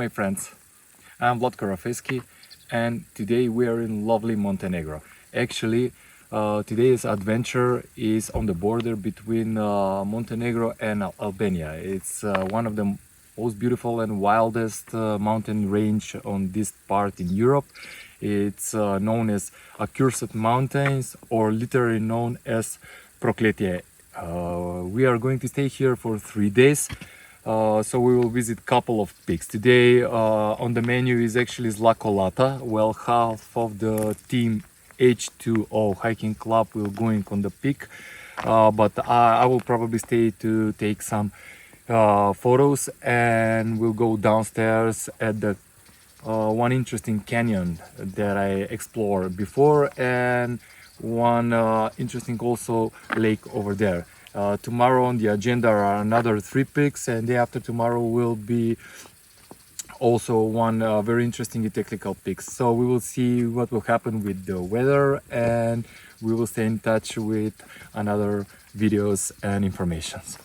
my friends, I'm vrafeski, and today we are in lovely Montenegro. Actually, today's adventure is on the border between Montenegro and Albania. It's one of the most beautiful and wildest mountain range on this part in Europe. It's known as Accursed mountains, or literally known as Prokletije. We are going to stay here for 3 days. So we will visit a couple of peaks. Today on the menu is actually Zla Kolata. Well, half of the team H2O Hiking Club will going on the peak, but I will probably stay to take some photos, and we'll go downstairs at the one interesting canyon that I explored before, and one interesting also lake over there. Tomorrow on the agenda are another 3 peaks, and day after tomorrow will be also one very interesting technical peaks. So we will see what will happen with the weather, and we will stay in touch with another videos and informations.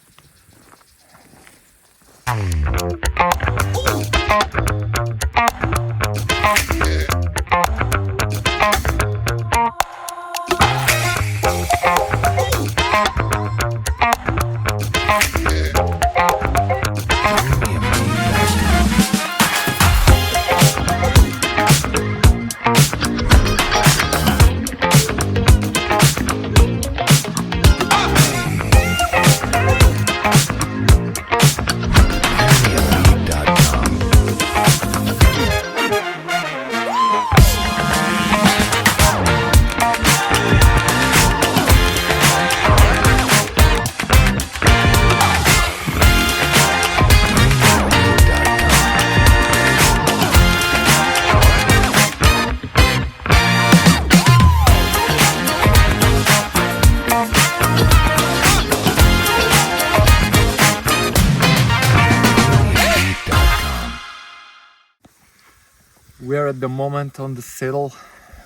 We are at the moment on the saddle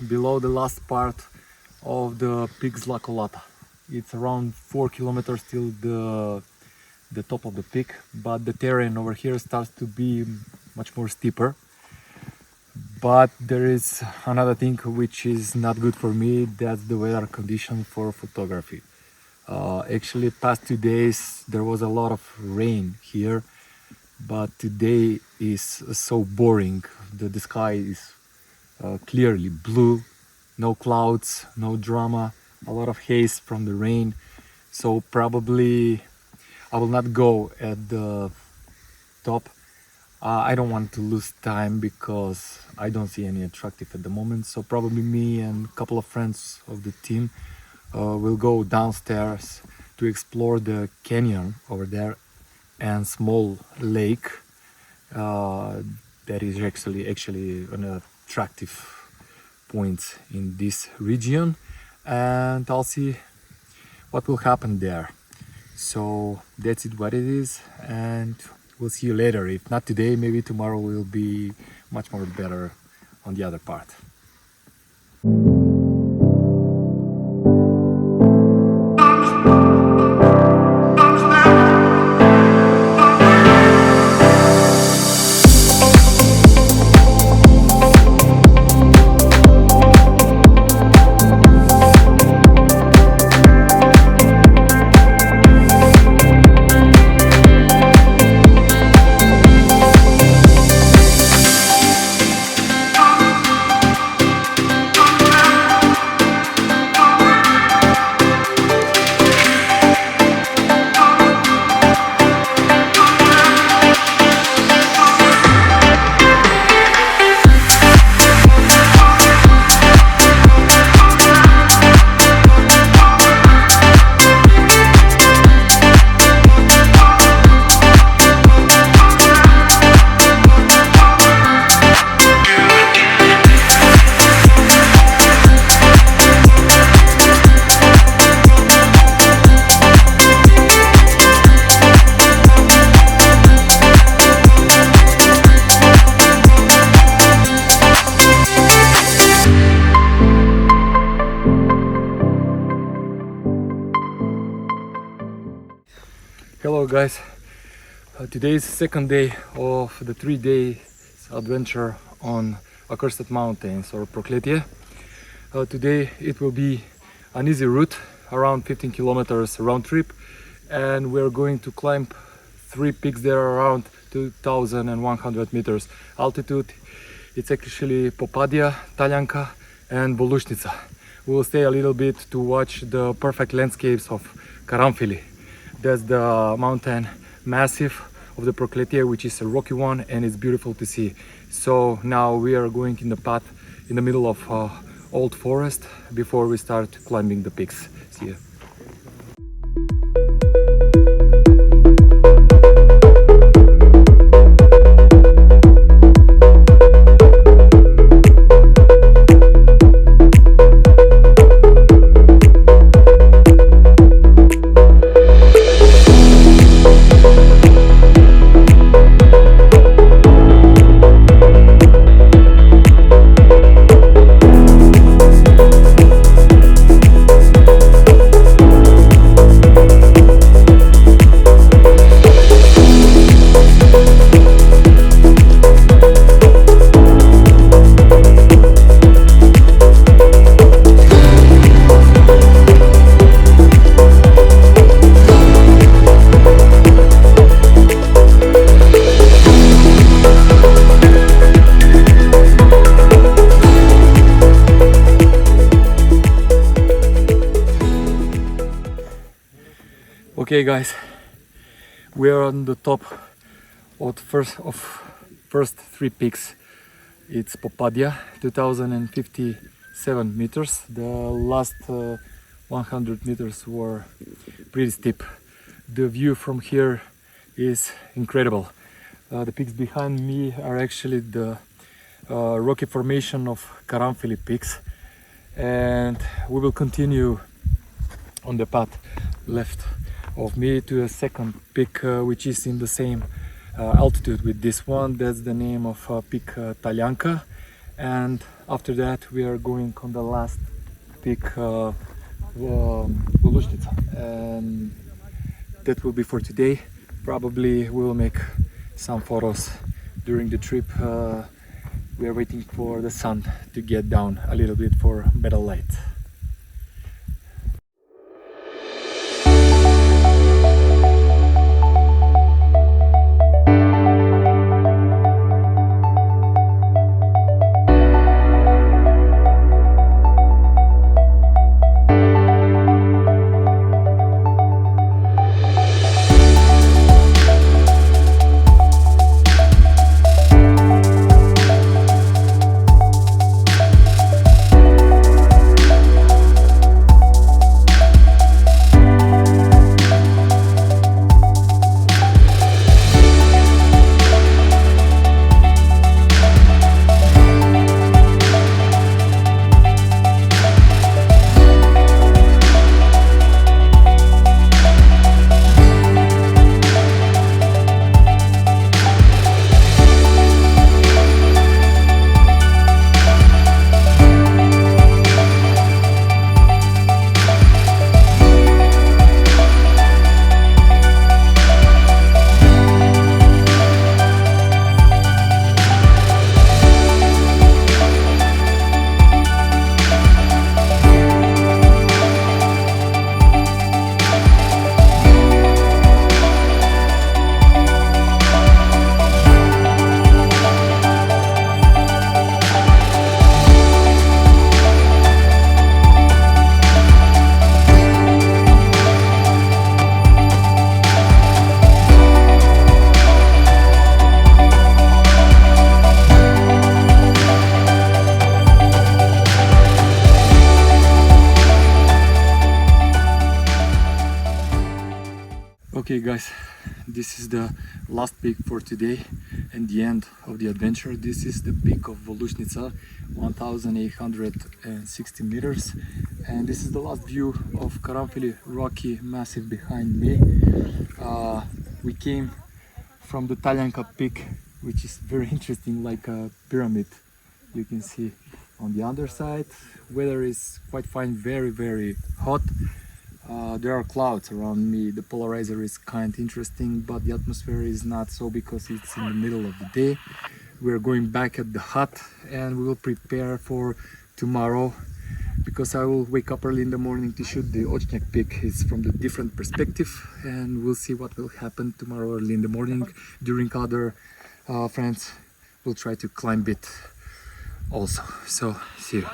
below the last part of the peak Zla Kolata. It's around 4 kilometers till the top of the peak, but the terrain over here starts to be much more steeper. But there is another thing which is not good for me, that's the weather condition for photography. Actually, past 2 days there was a lot of rain here, but today is so boring. The sky is clearly blue, no clouds, no drama, a lot of haze from the rain. So probably I will not go at the top. I don't want to lose time because I don't see any attractive at the moment. So probably me and a couple of friends of the team will go downstairs to explore the canyon over there and small lake that is actually an attractive point in this region, and I'll see what will happen there. So that's it, what it is, and we'll see you later. If not today, maybe tomorrow will be much more better on the other part. Hello guys, today is the second day of the 3-day adventure on Accursed mountains or Prokletije. Today it will be an easy route, around 15 kilometers round trip, and we're going to climb 3 peaks there around 2100 meters altitude. It's actually Popadija, Talijanka and Volusnica. We will stay a little bit to watch the perfect landscapes of Karanfili. That's the mountain massive of the Prokletije, which is a rocky one, and it's beautiful to see. So now we are going in the path in the middle of old forest before we start climbing the peaks. See you. Okay guys, we are on the top of first 3 peaks. It's Popadija, 2057 meters. The last 100 meters were pretty steep. The view from here is incredible. The peaks behind me are actually the rocky formation of Karanfili peaks, and we will continue on the path left of me to a second peak, which is in the same altitude with this one. That's the name of peak Talijanka, and after that we are going on the last peak Volusnica, and that will be for today. Probably we will make some photos during the trip. We are waiting for the sun to get down a little bit for better light. Okay guys, this is the last peak for today and the end of the adventure. This is the peak of Volusnica, 1860 meters, and this is the last view of Karanfili rocky massive behind me. We came from the Talijanka peak, which is very interesting, like a pyramid. You can see on the underside. Weather is quite fine, very hot. There are clouds around me. The polarizer is kind of interesting, but the atmosphere is not so because it's in the middle of the day. we're going back at the hut and we will prepare for tomorrow, because I will wake up early in the morning to shoot the Ocnjak peak. It's from the different perspective, and we'll see what will happen tomorrow early in the morning. During other friends will try to climb it also. So see you.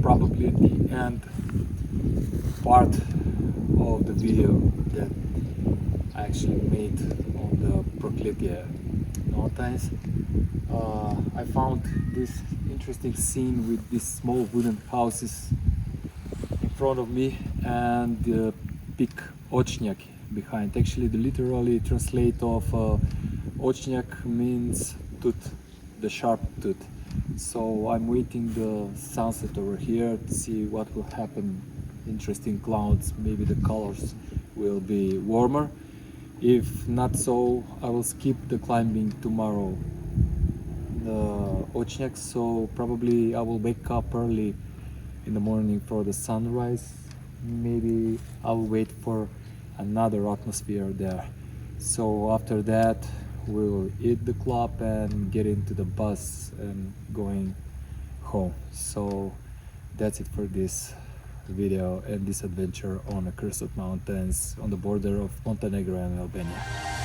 Probably at the end part of the video that I actually made on the Prokletije mountains. I found this interesting scene with these small wooden houses in front of me and the peak Ocnjak behind. Actually, the literally translate of Ocnjak means tooth, the sharp tooth. So I'm waiting the sunset over here to see what will happen. Interesting clouds, maybe the colors will be warmer. If not so, I will skip the climbing tomorrow, the Ocnjak, so probably I will wake up early in the morning for the sunrise. Maybe I will wait for another atmosphere there. So after that we'll eat the club and get into the bus and going home. So that's it for this video and this adventure on Accursed mountains on the border of Montenegro and Albania.